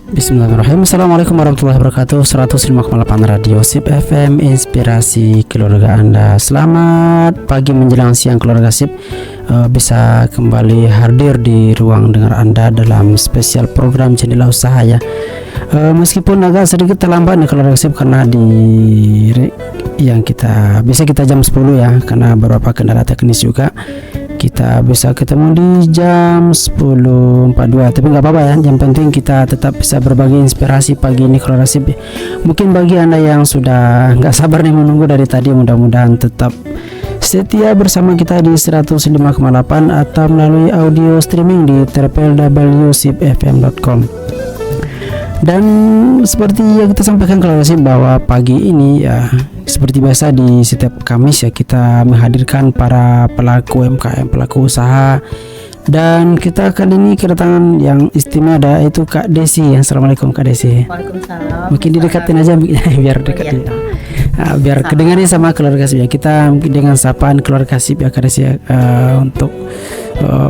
Bismillahirrahmanirrahim. Assalamualaikum warahmatullahi wabarakatuh. 105,8 Radio Sip FM, inspirasi keluarga Anda. Selamat pagi menjelang siang keluarga Sip. Bisa kembali hadir di ruang dengar Anda dalam spesial program Jendela Usaha ya. Meskipun agak sedikit terlambat nih keluarga Sip, karena yang kita jam 10 ya, karena beberapa kendala teknis juga. Kita bisa ketemu di jam 10.42, tapi nggak apa-apa ya, yang penting kita tetap bisa berbagi inspirasi pagi ini keluarga Sip. Mungkin bagi Anda yang sudah nggak sabar nih menunggu dari tadi, mudah-mudahan tetap setia bersama kita di 105,8 atau melalui audio streaming di www.sipfm.com. Dan seperti yang kita sampaikan keluarga Sip, bahwa pagi ini ya seperti biasa di setiap Kamis ya, kita menghadirkan para pelaku UMKM, pelaku usaha. Dan kita kali ini kedatangan yang istimewa, ada itu Kak Desi. Assalamualaikum Kak Desi. Waalaikumsalam. Mungkin didekatin aja biar dekat ya. Biar kedengarannya sama keluarga Sip ya. Kita dengan sapaan keluarga Sip ya Kak Desi ya, untuk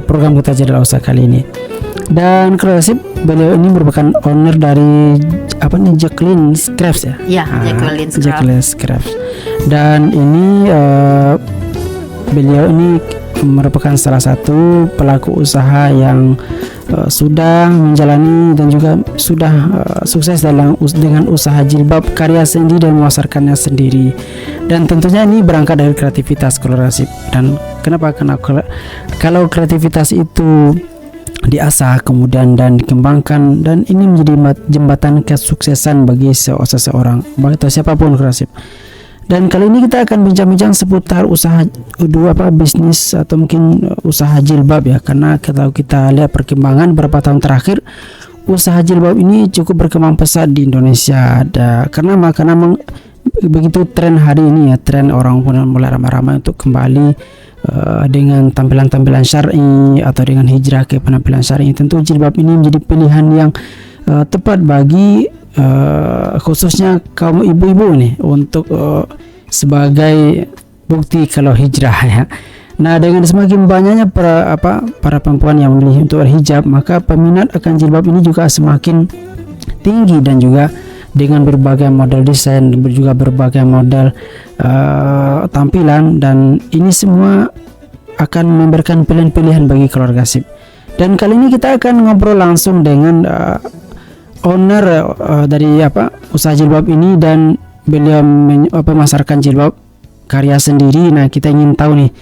program kita Jendela Usaha kali ini. Dan keluarga Sip, beliau ini merupakan owner dari Jacqueline Crafts ya. Iya, Jacqueline Crafts. Dan ini beliau ini merupakan salah satu pelaku usaha yang sudah menjalani dan juga sudah sukses dengan usaha jilbab karya sendiri dan memasarkannya sendiri. Dan tentunya ini berangkat dari kreativitas keluarga Sip. Dan kenapa? Karena kalau kreativitas itu diasah kemudian dan dikembangkan, dan ini menjadi jembatan kesuksesan bagi seseorang atau siapapun keluarga Sip. Dan kali ini kita akan bincang-bincang seputar usaha bisnis atau mungkin usaha jilbab ya, karena kalau kita lihat perkembangan beberapa tahun terakhir, usaha jilbab ini cukup berkembang pesat di Indonesia. Karena begitu tren hari ini ya, tren orang mulai ramai-ramai untuk kembali dengan tampilan-tampilan syar'i atau dengan hijrah ke penampilan syar'i. Tentu jilbab ini menjadi pilihan yang tepat bagi khususnya kaum ibu-ibu nih, untuk sebagai bukti kalau hijrah ya. Nah, dengan semakin banyaknya para perempuan yang memilih untuk berhijab, maka peminat akan jilbab ini juga semakin tinggi, dan juga dengan berbagai model desain, juga berbagai model tampilan, dan ini semua akan memberikan pilihan-pilihan bagi keluarga Sip. Dan kali ini kita akan ngobrol langsung dengan owner dari usaha jilbab ini, dan beliau memasarkan jilbab karya sendiri. Nah, kita ingin tahu nih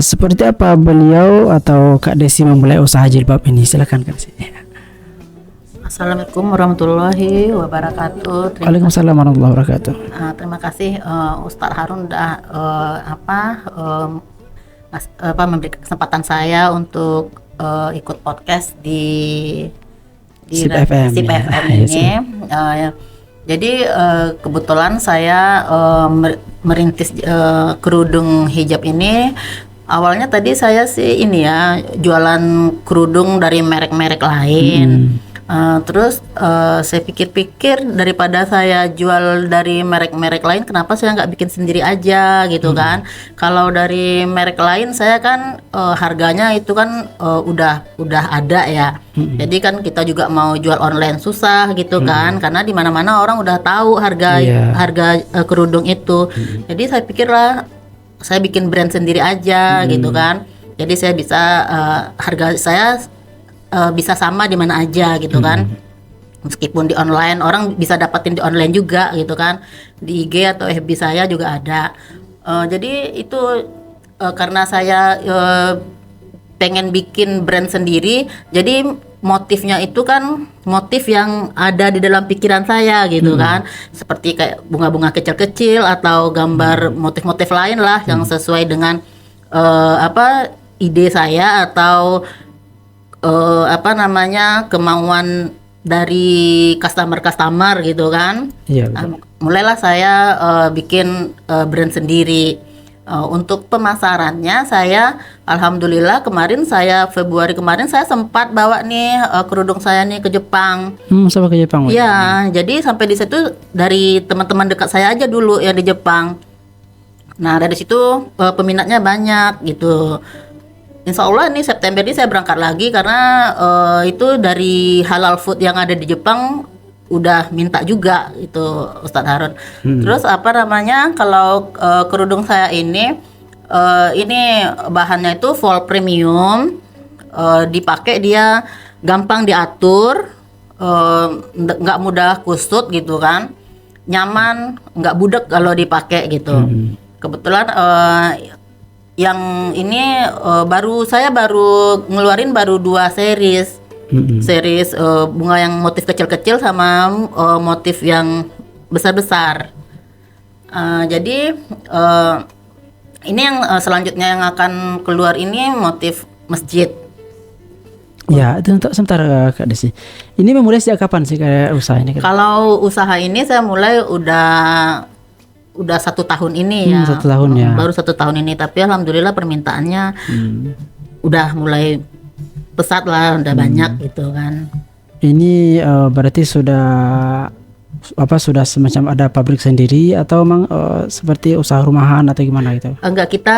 seperti apa beliau atau Kak Desi memulai usaha jilbab ini. Silakan Kak Desi. Assalamualaikum warahmatullahi wabarakatuh. Waalaikumsalam warahmatullahi wabarakatuh. Terima kasih Ustadz Harun udah memberi kesempatan saya untuk ikut podcast di Sip FM ini. Jadi kebetulan saya merintis kerudung hijab ini. Awalnya tadi saya sih ini ya, jualan kerudung dari merek-merek lain. Terus saya pikir-pikir, daripada saya jual dari merek-merek lain, kenapa saya nggak bikin sendiri aja gitu kan? Kalau dari merek lain saya kan harganya itu kan udah ada ya. Jadi kan kita juga mau jual online susah gitu kan, karena di mana-mana orang udah tahu harga kerudung itu. Jadi saya pikirlah saya bikin brand sendiri aja gitu kan. Jadi saya bisa harga saya bisa sama di mana aja gitu kan. Meskipun di online, orang bisa dapetin di online juga gitu kan, di IG atau FB saya juga ada. Jadi itu karena saya pengen bikin brand sendiri, jadi motifnya itu kan motif yang ada di dalam pikiran saya gitu kan, seperti kayak bunga-bunga kecil-kecil atau gambar motif-motif lain lah yang sesuai dengan ide saya atau kemauan dari customer gitu kan. Iya, mulailah saya bikin brand sendiri. Untuk pemasarannya saya alhamdulillah Februari kemarin saya sempat bawa nih kerudung saya nih ke Jepang. Sampai ke Jepang. Iya, jadi sampai di situ dari teman-teman dekat saya aja dulu yang di Jepang. Nah, dari situ peminatnya banyak gitu. Insya Allah ini September ini saya berangkat lagi karena itu dari halal food yang ada di Jepang udah minta juga itu Ustadz Harun. Terus apa namanya kalau kerudung saya ini bahannya itu full premium, dipakai dia gampang diatur, nggak mudah kusut gitu kan, nyaman, nggak budek kalau dipakai gitu. Kebetulan yang ini saya baru ngeluarin 2 series. Series bunga yang motif kecil-kecil sama motif yang besar-besar. Jadi ini yang selanjutnya yang akan keluar ini motif masjid. Ya, itu untuk sebentar Kak Desi. Ini memulai sejak kapan sih kayak usaha ini? Kalau usaha ini saya mulai udah 1 tahun ini ya. 1 tahun ya. Baru 1 tahun ini, tapi alhamdulillah permintaannya udah mulai pesat lah, udah banyak gitu kan. Ini berarti sudah semacam ada pabrik sendiri atau memang seperti usaha rumahan atau gimana gitu? Enggak, kita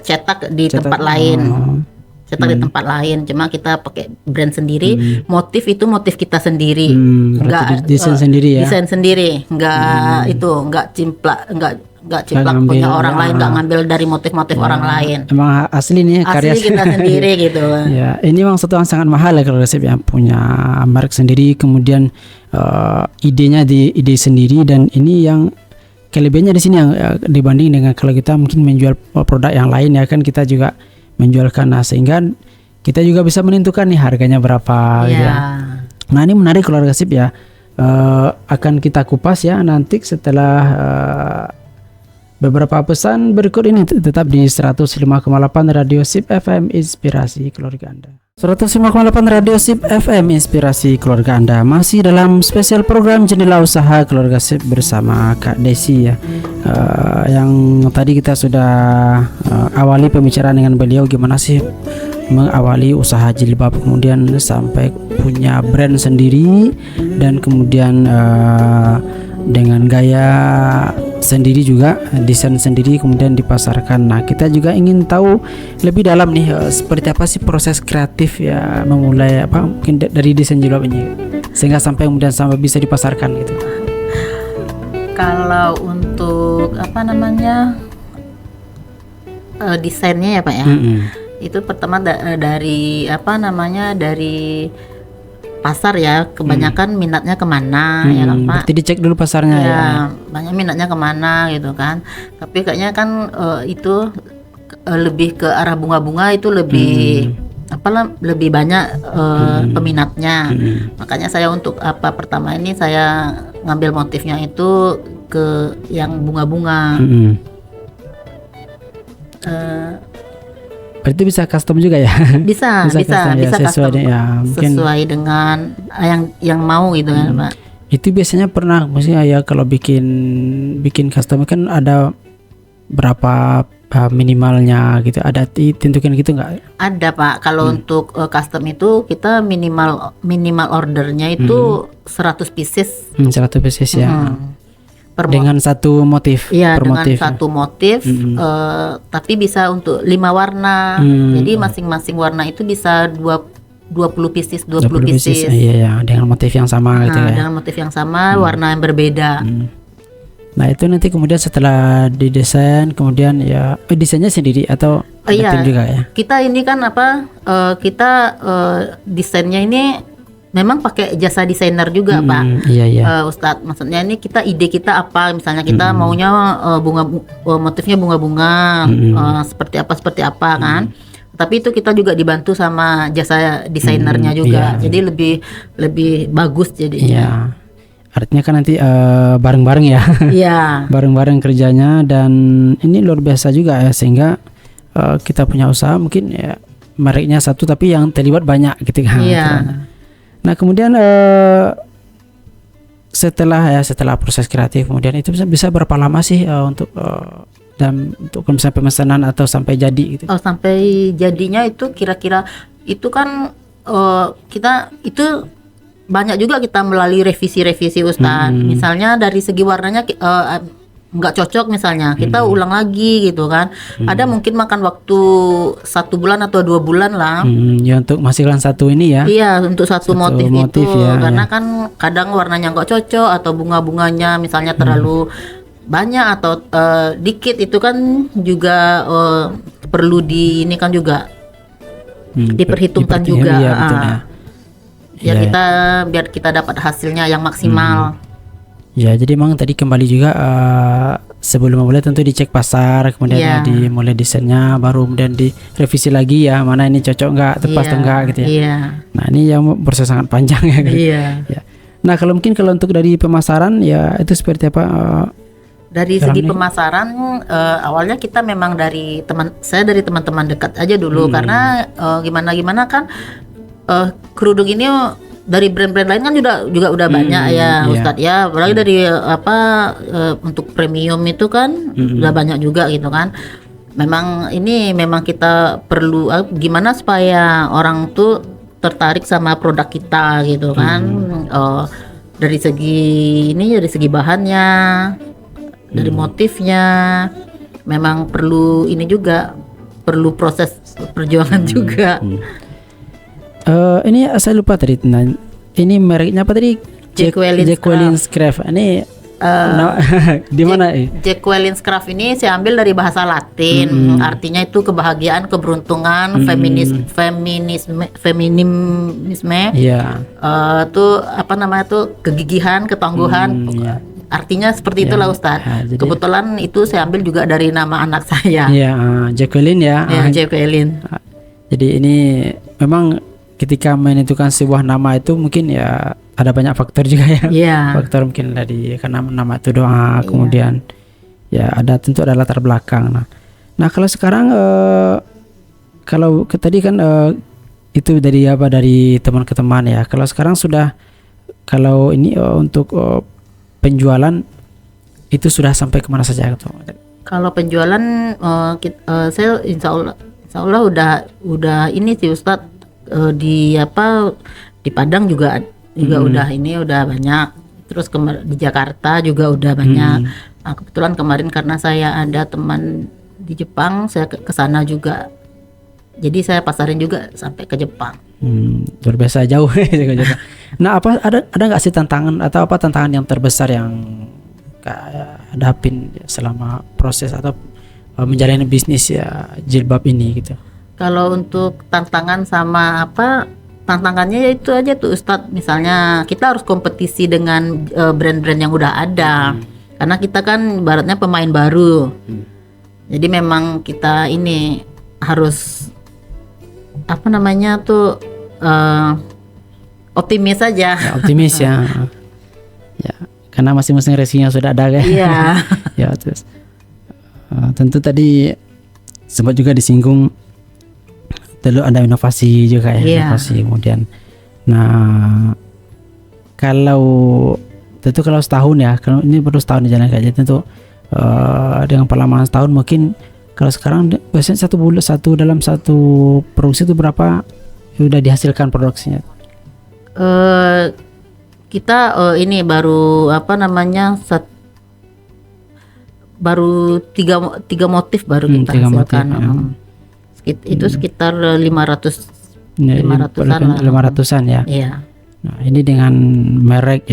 cetak di tempat lain. Cetak di tempat lain, cuma kita pakai brand sendiri. Motif itu motif kita sendiri. Enggak desain sendiri ya. Desain sendiri, enggak enggak ciplak punya orang lain, enggak ngambil dari motif-motif orang lain. Emang asli nih karya asli kita sendiri gitu. Ya, ini memang satu yang sangat mahal ya kalau resep yang punya merek sendiri, kemudian idenya ide sendiri, dan ini yang kelebihannya di sini yang dibanding dengan kalau kita mungkin menjual produk yang lain ya kan, kita juga menjualkan, sehingga kita juga bisa menentukan nih harganya berapa gitu ya. Nah, ini menarik keluarga sip ya. Akan kita kupas ya nanti setelah beberapa pesan berikut ini. Tetap di 105,8 Radio Sip FM Inspirasi Keluarga Anda. 105,8 Radio Sip FM Inspirasi Keluarga Anda, masih dalam spesial program Jendela Usaha Keluarga Sip bersama Kak Desi ya. Yang tadi kita sudah awali pembicaraan dengan beliau gimana sih mengawali usaha jilbab, kemudian sampai punya brand sendiri, dan kemudian dengan gaya sendiri juga, desain sendiri, kemudian dipasarkan. Nah, kita juga ingin tahu lebih dalam nih seperti apa sih proses kreatif ya memulai mungkin dari desain jilbab ini sehingga sampai kemudian bisa dipasarkan gitu. Kalau untuk desainnya ya Pak ya, itu pertama dari dari pasar ya, kebanyakan minatnya kemana ya kan Pak. Berarti dicek dulu pasarnya ya. Banyak minatnya kemana gitu kan. Tapi kayaknya kan itu lebih ke arah bunga-bunga, itu lebih lebih banyak peminatnya. Makanya saya untuk pertama ini saya ngambil motifnya itu ke yang bunga-bunga. Berarti bisa custom juga ya? Bisa custom sesuai dengan yang mau gitu ya Pak. Itu biasanya pernah maksudnya ya kalau bikin custom kan ada berapa minimalnya gitu, ada ditentukan gitu nggak? Ada Pak. Kalau untuk custom itu kita minimal ordernya itu 100 pieces. 100 pieces ya. Dengan satu motif. Iya, dengan satu motif, tapi bisa untuk 5 warna. Jadi masing-masing warna itu bisa 20 pieces, 20 pieces. Iya, dengan motif yang sama gitu ya. Dengan motif yang sama, warna yang berbeda. Nah, itu nanti kemudian setelah didesain, kemudian ya desainnya sendiri atau tim juga ya? Kita ini kan desainnya ini memang pakai jasa desainer juga Pak. Ustadz, maksudnya ini ide kita apa, misalnya kita maunya motifnya bunga-bunga, seperti apa kan. Tapi itu kita juga dibantu sama jasa desainernya juga. Jadi lebih bagus jadinya. Artinya kan nanti bareng-bareng ya. Bareng-bareng kerjanya, dan ini luar biasa juga ya, sehingga kita punya usaha mungkin ya mereknya satu tapi yang terlibat banyak gitu kan. Nah, kemudian setelah proses kreatif, kemudian itu bisa berapa lama sih untuk misalnya pemesanan atau sampai jadi gitu? Sampai jadinya itu kira-kira itu kan kita itu banyak juga kita melalui revisi Ustaz. Misalnya dari segi warnanya nggak cocok misalnya, kita ulang lagi gitu kan. Ada mungkin makan waktu 1 bulan atau 2 bulan lah. Ya untuk menghasilkan satu ini ya. Iya, untuk satu motif itu, ya, karena ya. kan kadang warnanya nggak cocok atau bunga-bunganya misalnya terlalu banyak atau dikit, itu kan juga perlu ini kan juga diperhitungkan juga. Iya, betul, ya. Biar kita dapat hasilnya yang maksimal. Ya, jadi memang tadi kembali juga sebelum memulai tentu dicek pasar, kemudian dimulai desainnya, baru kemudian direvisi lagi ya, mana ini cocok nggak, tepat atau enggak gitu ya. Iya. Nah, ini yang proses sangat panjang ya. Gitu. Iya. Ya. Nah, kalau untuk dari pemasaran ya itu seperti apa? Dari segi pemasaran, awalnya kita memang dari teman-teman dekat aja dulu, karena gimana kan kerudung ini dari brand-brand lain kan juga udah banyak ya, Ustadz ya. Apalagi dari untuk premium itu kan udah banyak juga gitu kan. Memang kita perlu gimana supaya orang tuh tertarik sama produk kita gitu kan. Dari segi bahannya, dari motifnya, memang perlu proses perjuangan juga. Ini saya lupa tadi, ini mereknya apa tadi? Jacqueline's Craft. Ini di mana? Jacqueline's Craft ini saya ambil dari bahasa Latin, artinya itu kebahagiaan, keberuntungan, feminisme. Iya. Tuh apa namanya tuh, kegigihan, ketangguhan. Artinya seperti itulah Ustadz. Kebetulan itu saya ambil juga dari nama anak saya. Iya, Jacqueline ya. Jacqueline. Jadi ini memang ketika menentukan sebuah nama itu mungkin ya ada banyak faktor juga ya. Faktor mungkin dari karena nama itu doa, kemudian ya tentu ada latar belakang. Nah kalau sekarang kalau tadi kan itu dari teman ke teman ya. Kalau sekarang kalau ini untuk penjualan itu sudah sampai kemana saja gitu? Kalau penjualan saya insya Allah udah ini sih Ustadz, di Padang juga udah banyak, terus di Jakarta juga udah banyak. Nah, kebetulan kemarin karena saya ada teman di Jepang, saya ke sana juga, jadi saya pasarin juga sampai ke Jepang. Luar biasa jauh. Nah, ada nggak sih tantangan atau apa tantangan yang terbesar yang hadapin selama proses atau menjalani bisnis ya jilbab ini gitu? Kalau untuk tantangannya ya itu aja tuh Ustadz, misalnya kita harus kompetisi dengan brand-brand yang udah ada, karena kita kan ibaratnya pemain baru. Jadi memang kita ini harus optimis saja. Ya, optimis ya. Ya, karena masing-masing resikonya sudah ada kan. Iya. Ya, terus tentu tadi sempat juga disinggung perlu ada inovasi juga ya. Inovasi kemudian. Nah, kalau setahun ya, kalau ini perlu setahun dijalankan aja tentu dengan pengalaman setahun mungkin. Kalau sekarang biasanya dalam satu produksi itu berapa sudah dihasilkan produksinya? Kita ini baru baru tiga motif baru kita hasilkan. Itu sekitar 500-an ya. Iya. Nah, ini dengan merek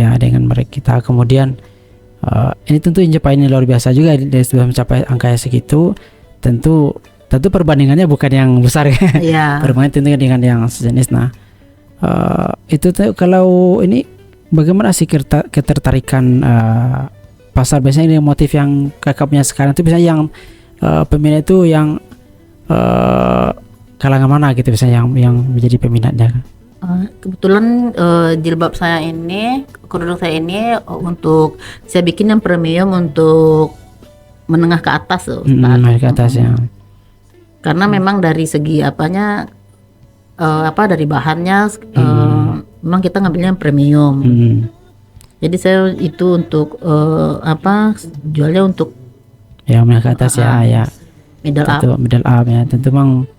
kita, kemudian ini tentu Injepa ini luar biasa juga, dia sudah mencapai angka segitu. Tentu perbandingannya bukan yang besar ya. Iya. Perbandingan tentunya dengan yang sejenis. Nah, itu kalau ini bagaimana sih ketertarikan pasar biasanya ini motif yang kakapnya sekarang itu biasanya yang peminat itu yang kalangan mana gitu biasanya yang menjadi peminatnya? Kebetulan jilbab saya ini, kerudung saya ini untuk saya bikin yang premium untuk menengah ke atas, menengah ke atas ya. Karena memang dari segi dari bahannya memang kita ngambilnya yang premium. Jadi saya itu untuk jualnya untuk yang menengah ke atas ya. Middle up ya, tentu memang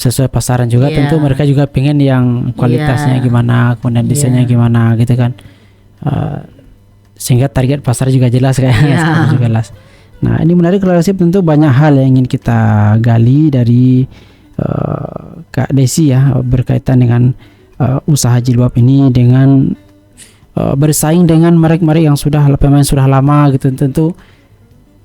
sesuai pasaran juga. Tentu mereka juga pengen yang kualitasnya gimana, kemudian desainnya gimana gitu kan. sehingga target pasar juga jelas kayak Iya. juga jelas. Nah, ini menarik keluarga sip, tentu banyak hal yang ingin kita gali dari Kak Desi ya, berkaitan dengan usaha jilbab ini dengan bersaing dengan merek-merek yang pemain sudah lama gitu.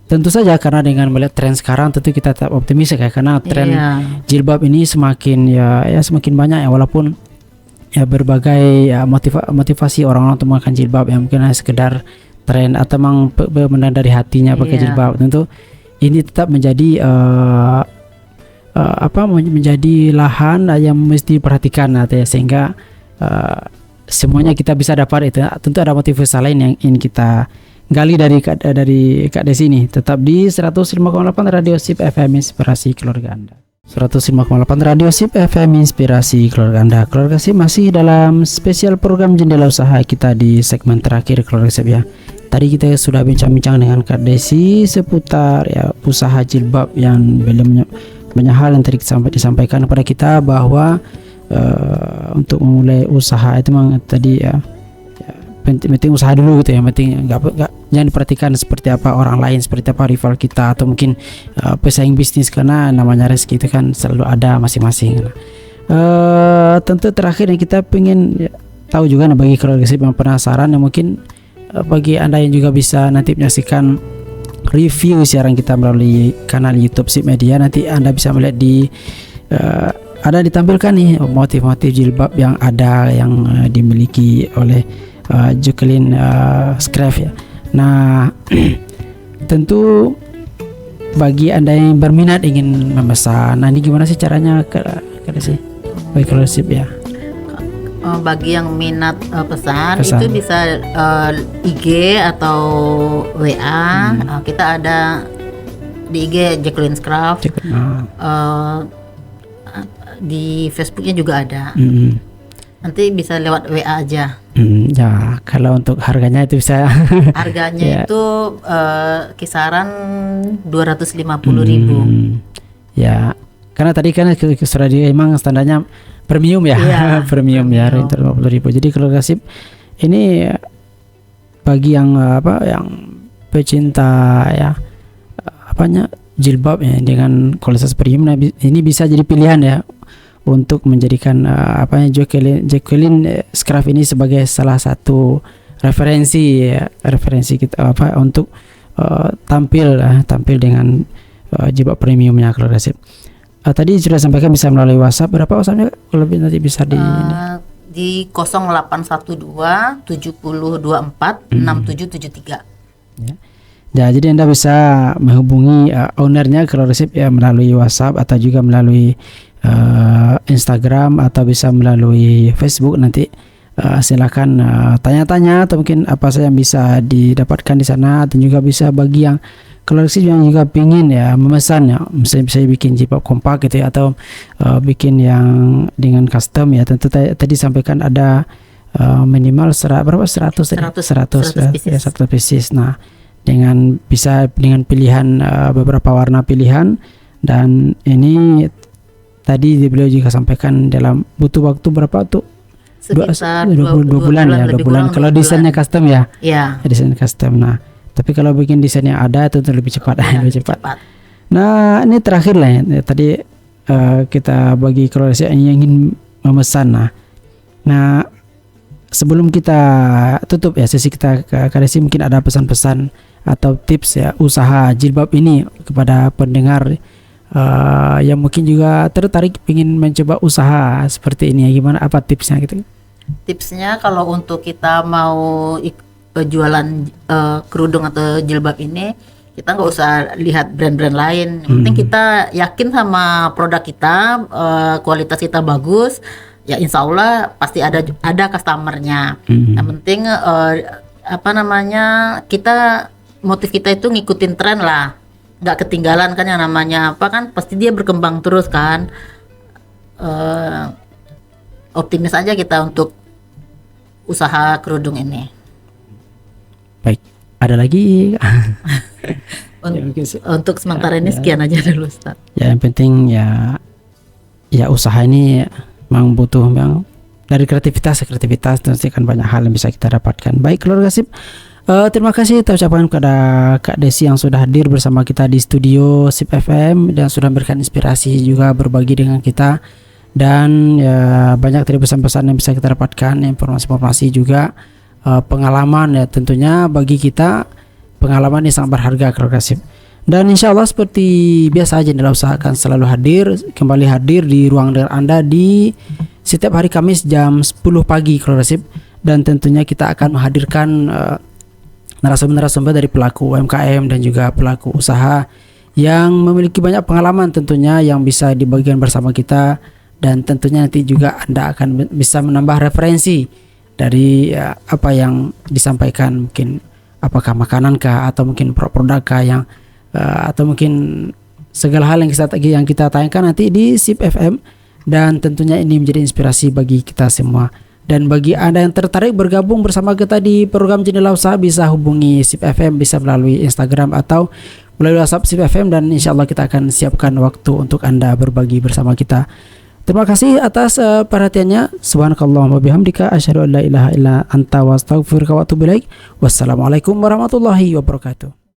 Tentu saja karena dengan melihat tren sekarang tentu kita tetap optimis ya, karena tren Iya. jilbab ini semakin semakin banyak ya, walaupun ya berbagai motivasi orang-orang untuk menggunakan jilbab yang mungkin hanya sekedar tren atau memang benar dari hatinya pakai Iya. jilbab. Tentu ini tetap menjadi menjadi lahan yang mesti diperhatikan ya, sehingga semuanya kita bisa dapat itu. Tentu ada motivasi lain yang ingin kita gali dari Kak Desi ini. Tetap di 105,8 Radio Sip FM Inspirasi Keluarga Anda. 105,8 Radio Sip FM Inspirasi Keluarga Anda. Keluarga Sip masih dalam spesial program Jendela Usaha kita di segmen terakhir Keluarga Sip ya. Tadi kita sudah bincang-bincang dengan Kak Desi seputar ya usaha jilbab, yang belum banyak hal yang tadi disampaikan kepada kita bahwa untuk memulai usaha itu memang tadi penting usaha dulu gitu ya. Penting jangan diperhatikan seperti apa orang lain, seperti apa rival kita atau mungkin pesaing bisnis, karena namanya rezeki itu kan selalu ada masing-masing. Tentu terakhir yang kita pengen tahu juga bagi keluarga Sip yang penasaran, yang mungkin bagi Anda yang juga bisa nanti menyaksikan review siaran kita melalui kanal YouTube Sip Media, nanti Anda bisa melihat ada ditampilkan nih motif-motif jilbab yang ada yang dimiliki oleh Jacqueline Scraft ya. Nah, tentu bagi Anda yang berminat ingin memesan, nah ini gimana sih caranya sih bagi keluarga Sip ya? Bagi yang minat pesan Pesan. itu bisa IG atau WA. Kita ada di IG Jacqueline Scraft. Di Facebooknya juga ada. Nanti bisa lewat WA aja. Ya, kalau untuk harganya itu bisa Harganya Ya. itu kisaran 250.000. Ya, karena tadi kan sudah emang standarnya premium ya. Iya, premium ya, 250.000. Jadi keluarga Sip ini bagi yang yang pecinta ya jilbab ya dengan kualitas premium, ini bisa jadi pilihan ya untuk menjadikan Jacqueline Scraft ini sebagai salah satu referensi kita untuk tampil dengan jilbab premiumnya keluarga Sip. Tadi sudah sampaikan bisa melalui WhatsApp. Berapa WhatsAppnya? Lebih nanti bisa di 0812 7024 6773. Ya, jadi Anda bisa menghubungi ownernya keluarga Sip ya melalui WhatsApp atau juga melalui Instagram atau bisa melalui Facebook. Nanti silakan tanya-tanya atau mungkin apa saja yang bisa didapatkan di sana, dan juga bisa bagi yang koleksi yang juga pingin ya memesan ya, misalnya bisa bikin jilbab kompak gitu ya, atau bikin yang dengan custom ya. Tentu tadi sampaikan ada minimal 100 pieces. Nah, dengan pilihan beberapa warna pilihan, dan ini tadi beliau juga sampaikan dalam butuh waktu berapa tuh? Sekitar 2 bulan ya, 2 bulan. Kalau desainnya custom ya. Iya. Desain custom. Nah, tapi kalau bikin desain yang ada itu lebih cepat, lebih cepat. Nah, ini terakhir lah ya. Tadi kita bagi keluarga yang ingin memesan. Nah, sebelum kita tutup ya sesi kita Kak Desi, mungkin ada pesan-pesan atau tips ya usaha jilbab ini kepada pendengar yang mungkin juga tertarik ingin mencoba usaha seperti ini ya. Gimana, apa tipsnya gitu? Tipsnya kalau untuk kita mau jualan kerudung atau jilbab ini, kita nggak usah lihat brand-brand lain. Yang penting kita yakin sama produk kita, kualitas kita bagus, ya insya Allah pasti ada customernya. Yang penting motif kita itu ngikutin tren lah, nggak ketinggalan kan, yang namanya pasti dia berkembang terus kan. Optimis aja kita untuk usaha kerudung ini. Baik, ada lagi? Untuk sementara ini sekian aja dulu, Ustaz. Ya, yang penting ya usaha ini memang butuh dari kreativitas nanti kan banyak hal yang bisa kita dapatkan. Baik keluarga Sip, Terima kasih kita ucapkan kepada Kak Desi yang sudah hadir bersama kita di studio SIP FM dan sudah memberikan inspirasi juga berbagi dengan kita. Dan ya, banyak dari pesan-pesan yang bisa kita dapatkan, informasi-informasi juga, pengalaman ya tentunya bagi kita pengalaman yang sangat berharga keluarga SIP. Dan insya Allah seperti biasa aja Jendela Usaha akan selalu kembali hadir di ruang dengar Anda di setiap hari Kamis jam 10 pagi keluarga SIP. Dan tentunya kita akan menghadirkan narasumber-narasumber dari pelaku UMKM dan juga pelaku usaha yang memiliki banyak pengalaman tentunya yang bisa dibagikan bersama kita. Dan tentunya nanti juga Anda akan bisa menambah referensi dari apa yang disampaikan, mungkin apakah makanan kah atau mungkin produk kah yang atau mungkin segala hal yang kita tayangkan nanti di SIP FM. Dan tentunya ini menjadi inspirasi bagi kita semua. Dan bagi Anda yang tertarik bergabung bersama kita di program Jendela Usaha, bisa hubungi SIP FM, bisa melalui Instagram atau melalui WhatsApp SIP FM, dan insya Allah kita akan siapkan waktu untuk Anda berbagi bersama kita. Terima kasih atas perhatiannya. Subhanakallahumma bihamdika asyhadu an la ilaha illa anta wa astaghfiruka wa atubu ilaik. Wassalamualaikum warahmatullahi wabarakatuh.